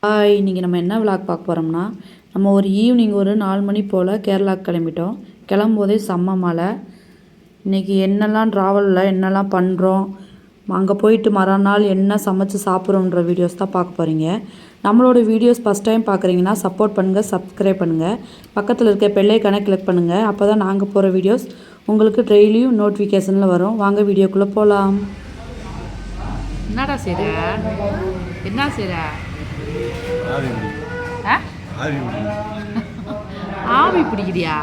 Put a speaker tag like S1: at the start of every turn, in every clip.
S1: Hi, இன்றைக்கி நம்ம என்ன விளாக் பார்க்க போகிறோம்னா, நம்ம ஒரு ஈவினிங் ஒரு 4 மணி போல் கேரளாவுக்கு கிளம்பிட்டோம். கிளம்பும்போதே செம்ம மழை. இன்றைக்கி என்னெல்லாம் ட்ராவலில் என்னெல்லாம் பண்ணுறோம், அங்கே போயிட்டு மறுநாள் என்ன சமைச்சு சாப்பிட்றோன்ற வீடியோஸ் தான் பார்க்க போகிறீங்க. நம்மளோட வீடியோஸ் ஃபஸ்ட் டைம் பார்க்குறீங்கன்னா சப்போர்ட் பண்ணுங்கள், சப்ஸ்கிரைப் பண்ணுங்கள், பக்கத்தில் இருக்க பெல்லைக்கானை கிளிக் பண்ணுங்கள். அப்போ தான் நாங்கள் போகிற வீடியோஸ் உங்களுக்கு டெய்லியும் நோட்டிஃபிகேஷனில் வரும். வாங்க வீடியோக்குள்ளே போகலாம்.
S2: என்னடா செய்ற? என்ன செய்ற? ஆவி பிடிக்கிறியா?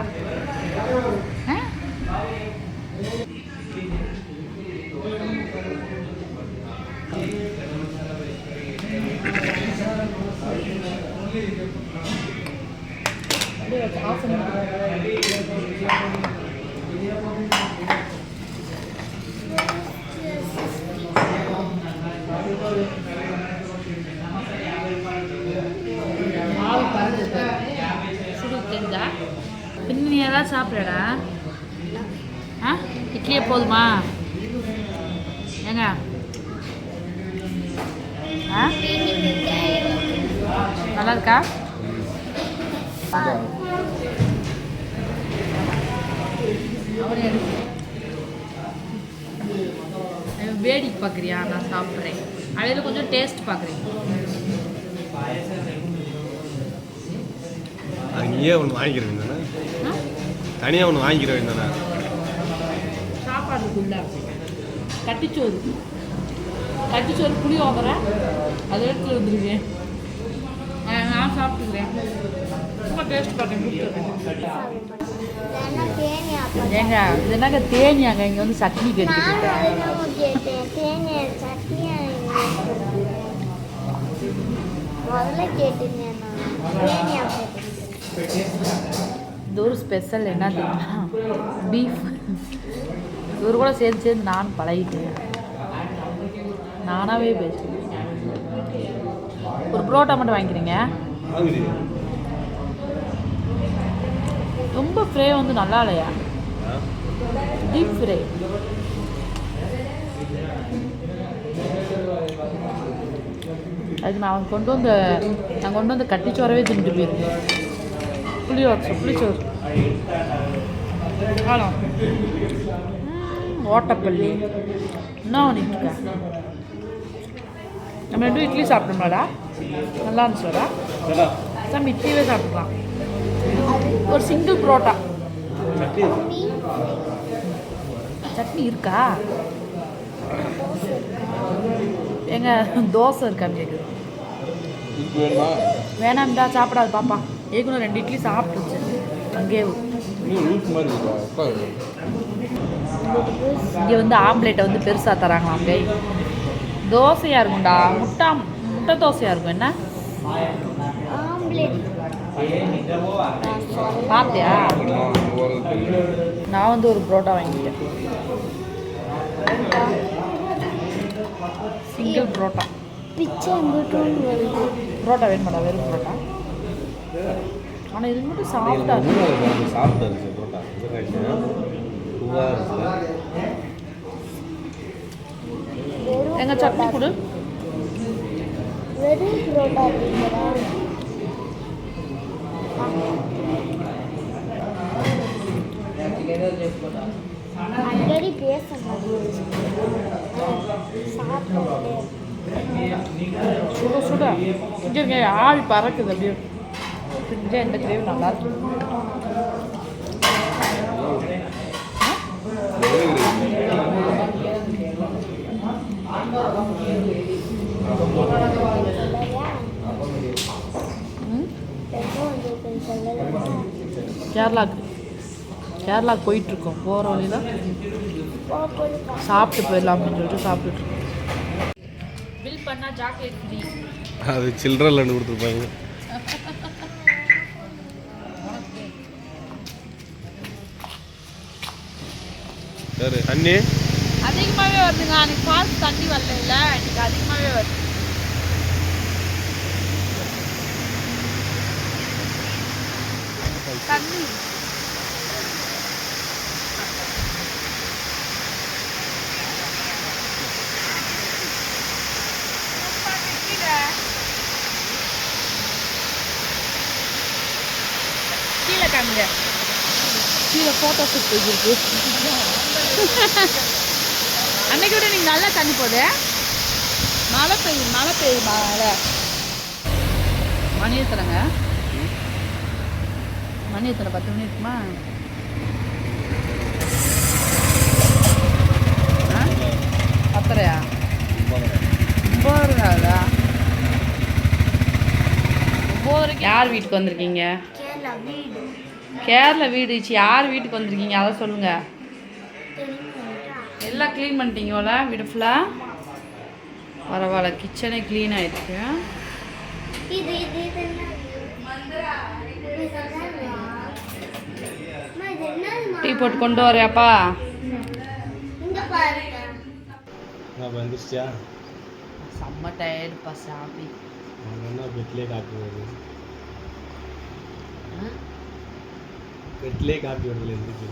S2: தெரிஞ்சா பின்ன நீ ஏதாவது சாப்பிடடா. இட்லியே போதுமா? ஏங்க நல்லா இருக்கா? வேடிக்கை பார்க்குறியா? நான் சாப்பிட்றேன். அதில் கொஞ்சம் டேஸ்ட் பார்க்குறேன்.
S3: அங்கேயே ஒன்று வாங்கிக்கிற வேண்டானே, தனியாக ஒன்று வாங்கிக்கிற வேண்டானே.
S2: சாப்பாடுக்குள்ள கட்டிச்சோறு புளியோதரை அதை எடுத்து வந்துருவேன். நான் சாப்பிட்டுக்கிறேன். ரொம்ப டேஸ்ட் பார்த்தேன். ஏங்க இது என்னங்க தேனியாங்க? இங்கே வந்து சட்னி கேட்டுக்கிட்டேன். இது ஒரு ஸ்பெஷல் என்ன தெரியுமா? பீஃப். இவர் கூட சேர்ந்து நான் பழகிட்டேன். நானாகவே பேசுவேன். ஒரு புரோட்டா மட்டும் வாங்கிக்கிறீங்க. ரொம்ப ஃப்ரை வந்து நல்லா இல்லையா? Deep fry. அதுக்கு நான் கொண்டு வந்து கட்டிச்சோறவே தின்ட்டு போயிருக்கேன். புளிச்சோறு காலம் ஓட்டப்பள்ளி என்ன பண்ணிட்டுருக்கேன். நம்ம 2 இட்லி சாப்பிட்டோம்லாடா, நல்லா இருந்துச்சுடா. நம்ம இட்லியே சாப்பிட்டுக்கலாம். ஒரு சிங்கிள் புரோட்டா. சட்னி இருக்கா? எங்க தோசை இருக்கான்னு கேட்குது. வேணாம்டா, சாப்பிடாது பாப்பா. ஏற்கனவே 2 இட்லி சாப்பிட்டுச்சு. அங்கேயே இங்கே வந்து ஆம்லேட்டை வந்து பெருசாக தராங்களாம். அங்கே தோசையாக இருக்கும்டா. முட்டை தோசையாக இருக்கும். என்ன பார்த்தியா? நான் வந்து ஒரு புரோட்டா வாங்கிட்டேன். சிங்கிள் புரோட்டா. புரோட்டா வேணுமாடா? வெறும் புரோட்டா. ஆனால் இது மட்டும் சாப்பிட்டா எங்க சட்னி கொடு. சுட இங்கே ஆள் பறக்குது. அப்படியே செஞ்சால் இந்த கிரேவி நல்லா இருக்கும். கேரளாவுக்கு போயிட்டுருக்கோம். போகிற வழியில் சாப்பிட்டு போயிடலாம் அப்படின்னு சொல்லிட்டு சாப்பிட்டுட்ருக்கோம். பில் பண்ணால் சாக்லேட் ஃப்ரீ.
S3: அது சில்ட்ரன் லேண்ட் கொடுத்துருப்பாங்க. சரி, தண்ணி
S2: அதிகமாகவே வருதுங்க. அன்றைக்கி ஃபால்ஸ் தண்ணி வரல, இன்னைக்கு அதிகமாகவே வருது. தண்ணி காமிங்க. கீழே ஃபோட்டோ ஷூட் போயிருக்கு. அன்னைக்கு விட நீங்கள் நல்லா தண்ணி போகுது. மழை பெய்யுது மழை. மணி எத்தனைங்க? மணி எத்தனை? 10 மணி இருக்குமா? பத்தரையா? 9 ஆகுதா? 9. யார் வீட்டுக்கு வந்திருக்கீங்க? கேரளா வீடு. யார் வீட்டுக்கு வந்திருக்கீங்க அதை சொல்லுங்க. எல்லாம் க்ளீன் பண்ணிட்டீங்களா வீடு ஃபுல்லாக? பரவாயில்ல, கிச்சனே க்ளீன் ஆயிடுச்சு. டீ போட்டு கொண்டு வரையாப்பா?
S3: வந்துருச்சியா?
S2: செம்ம டயர்டுப்பா சாப்பி.
S3: பெட்லேயே காப்பி வருது. பெட்லேயே காப்பி வருதுல எந்திரிச்சு.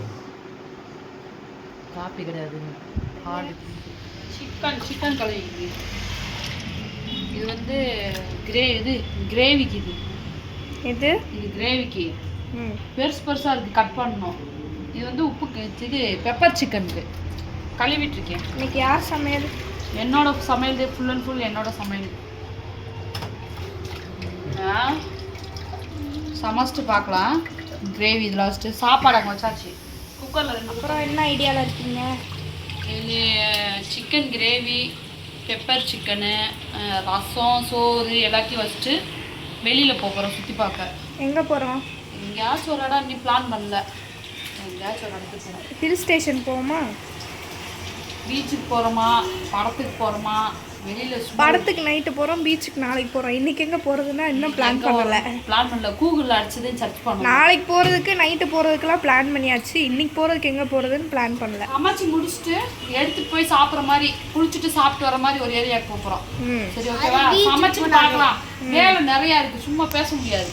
S2: காப்பி கிடையாது, ஹார்டு. சிக்கன் கலவி. இது வந்து கிரேவிக்கு. இது கிரேவிக்கு பெருசாக இருக்குது, கட் பண்ணணும். இது வந்து இது பெப்பர் சிக்கனுக்கு கழுவிட்டுருக்கேன்.
S4: இன்னைக்கு யார் சமையல்?
S2: என்னோட சமையல், ஃபுல் அண்ட் ஃபுல் என்னோட சமையல். சமைச்சிட்டு பார்க்கலாம். கிரேவி இதில் வச்சுட்டு சாப்பாடு அங்கே வச்சாச்சு குக்கரில்.
S4: அப்புறம் என்ன ஐடியாவில் இருக்கீங்க?
S2: இது சிக்கன் கிரேவி, பெப்பர் சிக்கனு, ரசம், சோறு எல்லாத்தையும் வச்சுட்டு வெளியில் போகிறோம் சுற்றி பார்க்க.
S4: எங்கே போகிறோம்?
S2: எங்கேயாச்சும் ஒரு இடம் இன்னும் பிளான் பண்ணல. எங்கேயாச்சும் ஒரு இடத்துக்கு போகிறோம்.
S4: ஹில் ஸ்டேஷன் போவோமா?
S2: பீச்சுக்கு போகிறோமா? படத்துக்கு போகிறோமா? வெளியில்
S4: படத்துக்கு நைட்டு போகிறோம், பீச்சுக்கு நாளைக்கு போகிறோம். இன்றைக்கி எங்கே போகிறதுன்னா இன்னும் பிளான் பண்ணல.
S2: கூகுளில் அடிச்சதே சர்ச் பண்ணோம்.
S4: நாளைக்கு போகிறதுக்கு நைட்டு போகிறதுக்கெல்லாம் பிளான் பண்ணியாச்சு. இன்றைக்கி போகிறதுக்கு எங்கே போகிறதுன்னு பிளான் பண்ணல.
S2: சமைச்சு முடிச்சுட்டு எடுத்துகிட்டு போய் சாப்பிட்ற மாதிரி, குளிச்சுட்டு சாப்பிட்டு வர மாதிரி ஒரு ஏரியாவுக்கு போகிறோம். சரி, ஓகேவா? சமைச்சு பார்க்கலாம். வேலை நிறையா இருக்குது, சும்மா பேச முடியாது.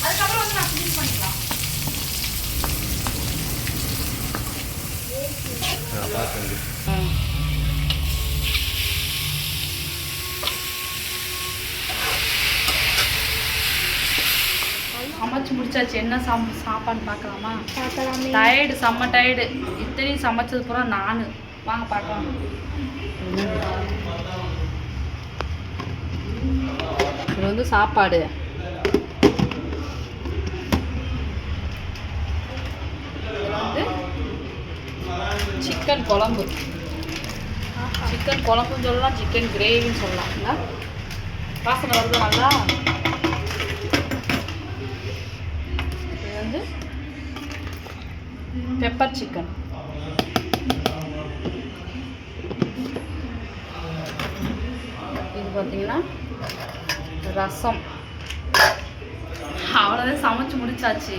S2: அதுக்கப்புறம் வந்து நான் ஃபினிஷ் பண்ணிக்கலாம். சமைச்சு முடிச்சாச்சு. என்ன சாப்பாடுன்னு பார்க்கலாமா? டயர்டு, செம்ம டயர்டு. இத்தனையும் சமைச்சது பூரா நான். வாங்க பார்க்கலாம். இது வந்து சாப்பாடு. சிக்கன் குழம்பு. சிக்கன் குழம்புன்னு சொல்லலாம், சிக்கன் கிரேவின்னு சொல்லலாம். வாசனை வருது நல்லா. இது வந்து பெப்பர் சிக்கன். இது பார்த்தீங்கன்னா ரசம். அவ்வளோதான், சமைச்சு முடிச்சாச்சு.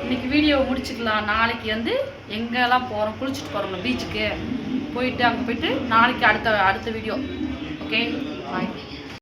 S2: இன்னைக்கு வீடியோவை முடிச்சுக்கலாம். நாளைக்கு வந்து எங்கெல்லாம் போகிறோம், குளிச்சுட்டு போகிறோம்ல பீச்சுக்கு, போயிட்டு அங்கே போயிட்டு நாளைக்கு அடுத்த வீடியோ. ஓகே.